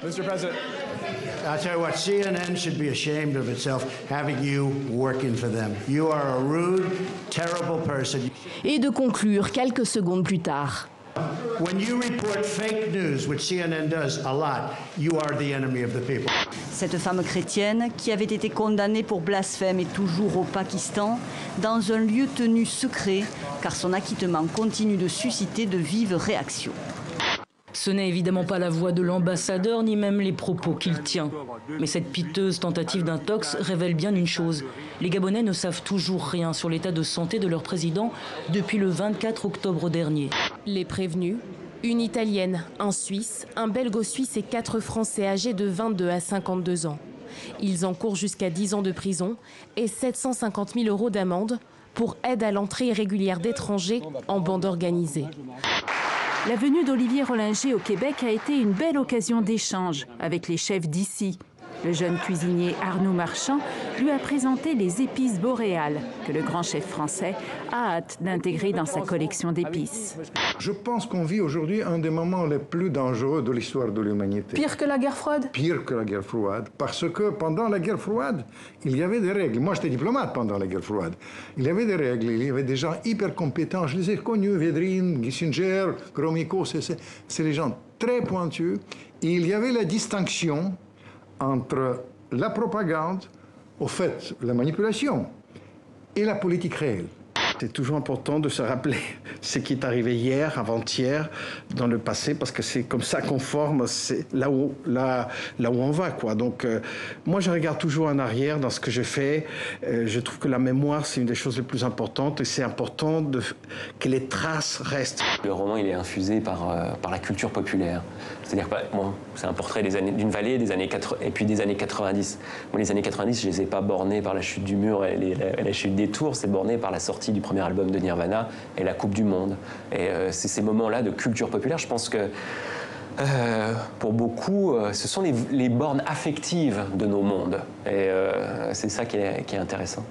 Mr. President. I'll tell you what, CNN should be ashamed of itself having you working for them. You are a rude, terrible person. Et de conclure quelques secondes plus tard. When you report fake news, which CNN does a lot, you are the enemy of the people. Cette femme chrétienne, qui avait été condamnée pour blasphème, est toujours au Pakistan, dans un lieu tenu secret, car son acquittement continue de susciter de vives réactions. Ce n'est évidemment pas la voix de l'ambassadeur, ni même les propos qu'il tient. Mais cette piteuse tentative d'intox révèle bien une chose. Les Gabonais ne savent toujours rien sur l'état de santé de leur président depuis le 24 octobre dernier. Les prévenus, une Italienne, un Suisse, un Belgo-Suisse et 4 Français âgés de 22 à 52 ans. Ils encourent jusqu'à 10 ans de prison et 750 000 € d'amende pour aide à l'entrée irrégulière d'étrangers en bande organisée. La venue d'Olivier Rollinger au Québec a été une belle occasion d'échange avec les chefs d'ici. Le jeune cuisinier Arnaud Marchand lui a présenté les épices boréales que le grand chef français a hâte d'intégrer dans sa collection d'épices. Je pense qu'on vit aujourd'hui un des moments les plus dangereux de l'histoire de l'humanité. Pire que la guerre froide? Pire que la guerre froide, parce que pendant la guerre froide, il y avait des règles. Moi, j'étais diplomate pendant la guerre froide. Il y avait des règles, il y avait des gens hyper compétents. Je les ai connus, Védrine, Kissinger, Gromyko, c'est des gens très pointus. Et il y avait la distinction entre la propagande, au fait, la manipulation, et la politique réelle. C'est toujours important de se rappeler ce qui est arrivé hier, avant-hier, dans le passé, parce que c'est comme ça qu'on forme, c'est là où on va, quoi. Donc, moi, je regarde toujours en arrière dans ce que je fais. Je trouve que la mémoire, c'est une des choses les plus importantes, et c'est important que les traces restent. Le roman, il est infusé par la culture populaire. C'est-à-dire que bon, c'est un portrait d'une vallée des années 80, et puis des années 90. Moi, les années 90, je les ai pas bornées par la chute du mur et la chute des tours, c'est borné par la sortie du premier album de Nirvana et la Coupe du Monde. Et c'est ces moments-là de culture populaire, je pense que pour beaucoup, ce sont les bornes affectives de nos mondes. Et c'est ça qui est intéressant.